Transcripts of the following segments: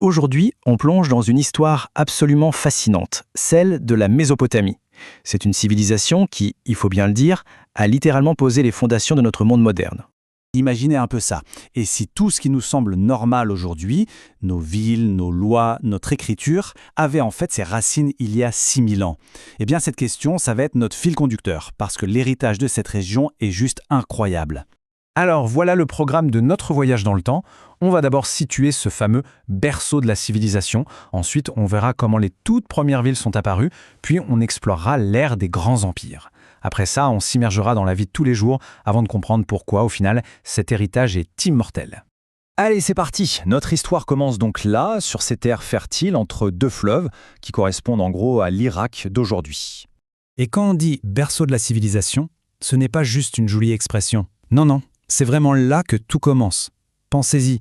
Aujourd'hui, on plonge dans une histoire absolument fascinante, celle de la Mésopotamie. C'est une civilisation qui, il faut bien le dire, a littéralement posé les fondations de notre monde moderne. Imaginez un peu ça. Et si tout ce qui nous semble normal aujourd'hui, nos villes, nos lois, notre écriture, avait en fait ses racines il y a 6000 ans? Eh bien cette question, ça va être notre fil conducteur, parce que l'héritage de cette région est juste incroyable. Alors voilà le programme de notre voyage dans le temps. On va d'abord situer ce fameux berceau de la civilisation. Ensuite, on verra comment les toutes premières villes sont apparues. Puis on explorera l'ère des grands empires. Après ça, on s'immergera dans la vie de tous les jours avant de comprendre pourquoi, au final, cet héritage est immortel. Allez, c'est parti. Notre histoire commence donc là, sur ces terres fertiles entre deux fleuves, qui correspondent en gros à l'Irak d'aujourd'hui. Et quand on dit berceau de la civilisation, ce n'est pas juste une jolie expression. Non, c'est vraiment là que tout commence. Pensez-y,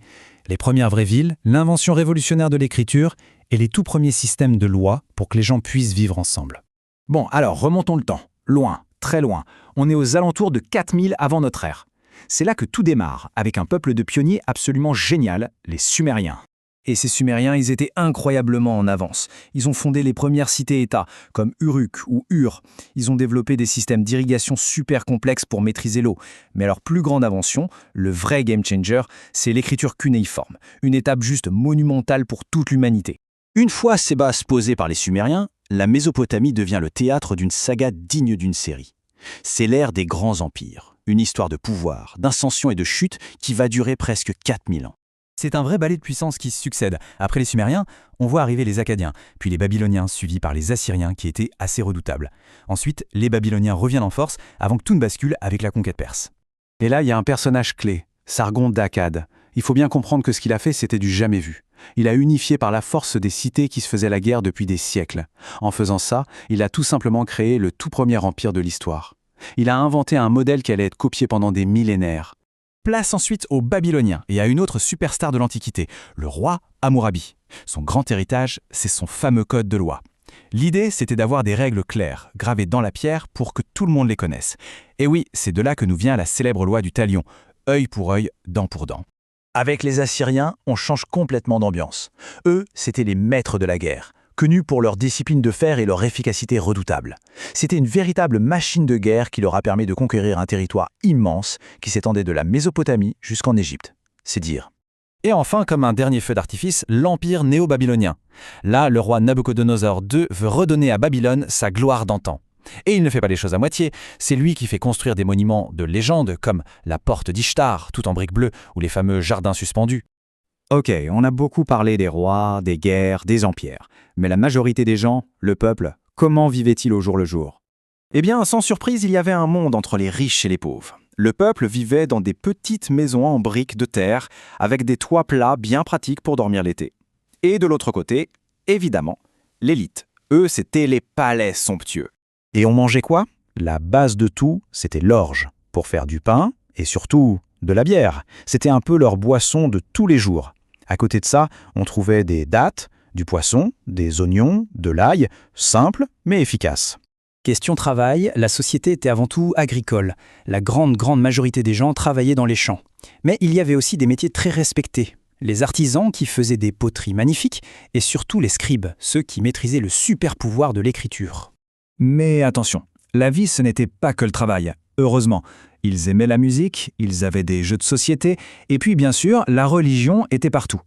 les premières vraies villes, l'invention révolutionnaire de l'écriture et les tout premiers systèmes de lois pour que les gens puissent vivre ensemble. Bon, alors remontons le temps. Loin, très loin. On est aux alentours de 4000 avant notre ère. C'est là que tout démarre, avec un peuple de pionniers absolument génial, les Sumériens. Et ces Sumériens, ils étaient incroyablement en avance. Ils ont fondé les premières cités-États, comme Uruk ou Ur. Ils ont développé des systèmes d'irrigation super complexes pour maîtriser l'eau. Mais leur plus grande invention, le vrai game changer, c'est l'écriture cunéiforme. Une étape juste monumentale pour toute l'humanité. Une fois ces bases posées par les Sumériens, la Mésopotamie devient le théâtre d'une saga digne d'une série. C'est l'ère des grands empires, une histoire de pouvoir, d'ascension et de chute qui va durer presque 4000 ans. C'est un vrai ballet de puissance qui se succède. Après les Sumériens, on voit arriver les Akkadiens, puis les Babyloniens, suivis par les Assyriens qui étaient assez redoutables. Ensuite, les Babyloniens reviennent en force avant que tout ne bascule avec la conquête perse. Et là, il y a un personnage clé, Sargon d'Akkad. Il faut bien comprendre que ce qu'il a fait, c'était du jamais vu. Il a unifié par la force des cités qui se faisaient la guerre depuis des siècles. En faisant ça, il a tout simplement créé le tout premier empire de l'histoire. Il a inventé un modèle qui allait être copié pendant des millénaires. Place ensuite aux Babyloniens et à une autre superstar de l'Antiquité, le roi Hammurabi. Son grand héritage, c'est son fameux code de loi. L'idée, c'était d'avoir des règles claires, gravées dans la pierre pour que tout le monde les connaisse. Et oui, c'est de là que nous vient la célèbre loi du talion, œil pour œil, dent pour dent. Avec les Assyriens, on change complètement d'ambiance. Eux, c'étaient les maîtres de la guerre, connus pour leur discipline de fer et leur efficacité redoutable. C'était une véritable machine de guerre qui leur a permis de conquérir un territoire immense qui s'étendait de la Mésopotamie jusqu'en Égypte. C'est dire. Et enfin, comme un dernier feu d'artifice, l'empire néo-babylonien. Là, le roi Nabuchodonosor II veut redonner à Babylone sa gloire d'antan. Et il ne fait pas les choses à moitié, c'est lui qui fait construire des monuments de légende comme la porte d'Ishtar, tout en briques bleues, ou les fameux jardins suspendus. Ok, on a beaucoup parlé des rois, des guerres, des empires. Mais la majorité des gens, le peuple, comment vivait-il au jour le jour? Eh bien, sans surprise, il y avait un monde entre les riches et les pauvres. Le peuple vivait dans des petites maisons en briques de terre, avec des toits plats bien pratiques pour dormir l'été. Et de l'autre côté, évidemment, l'élite. Eux, c'étaient les palais somptueux. Et on mangeait quoi? La base de tout, c'était l'orge, pour faire du pain et surtout de la bière. C'était un peu leur boisson de tous les jours. À côté de ça, on trouvait des dattes, du poisson, des oignons, de l'ail, simple mais efficace. Question travail, la société était avant tout agricole. La grande majorité des gens travaillaient dans les champs. Mais il y avait aussi des métiers très respectés. Les artisans qui faisaient des poteries magnifiques et surtout les scribes, ceux qui maîtrisaient le super pouvoir de l'écriture. Mais attention, la vie ce n'était pas que le travail, heureusement. Ils aimaient la musique, ils avaient des jeux de société, et puis bien sûr, la religion était partout.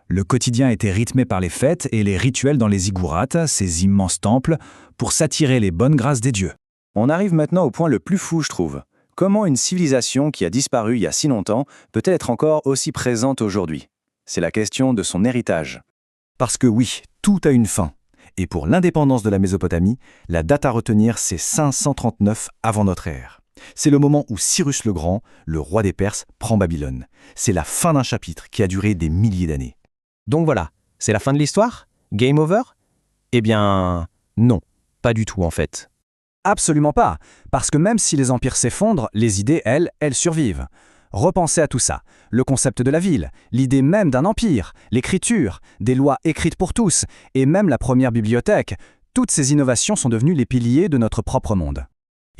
Le quotidien était rythmé par les fêtes et les rituels dans les ziggourats, ces immenses temples, pour s'attirer les bonnes grâces des dieux. On arrive maintenant au point le plus fou, je trouve. Comment une civilisation qui a disparu il y a si longtemps peut être encore aussi présente aujourd'hui? C'est la question de son héritage. Parce que oui, tout a une fin. Et pour l'indépendance de la Mésopotamie, la date à retenir, c'est 539 avant notre ère. C'est le moment où Cyrus le Grand, le roi des Perses, prend Babylone. C'est la fin d'un chapitre qui a duré des milliers d'années. Donc voilà, c'est la fin de l'histoire? Game over? Eh bien, non, pas du tout en fait. Absolument pas, parce que même si les empires s'effondrent, les idées, elles survivent. Repensez à tout ça, le concept de la ville, l'idée même d'un empire, l'écriture, des lois écrites pour tous, et même la première bibliothèque, toutes ces innovations sont devenues les piliers de notre propre monde.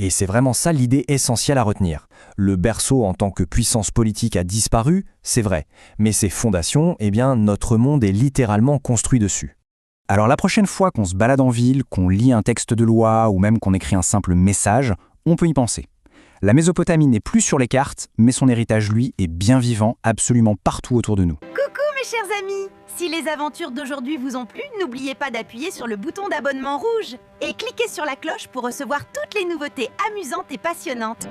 Et c'est vraiment ça l'idée essentielle à retenir. Le berceau en tant que puissance politique a disparu, c'est vrai, mais ses fondations, eh bien, notre monde est littéralement construit dessus. Alors la prochaine fois qu'on se balade en ville, qu'on lit un texte de loi ou même qu'on écrit un simple message, on peut y penser. La Mésopotamie n'est plus sur les cartes, mais son héritage, lui, est bien vivant absolument partout autour de nous. Coucou mes chers amis! Si les aventures d'aujourd'hui vous ont plu, n'oubliez pas d'appuyer sur le bouton d'abonnement rouge et cliquez sur la cloche pour recevoir toutes les nouveautés amusantes et passionnantes.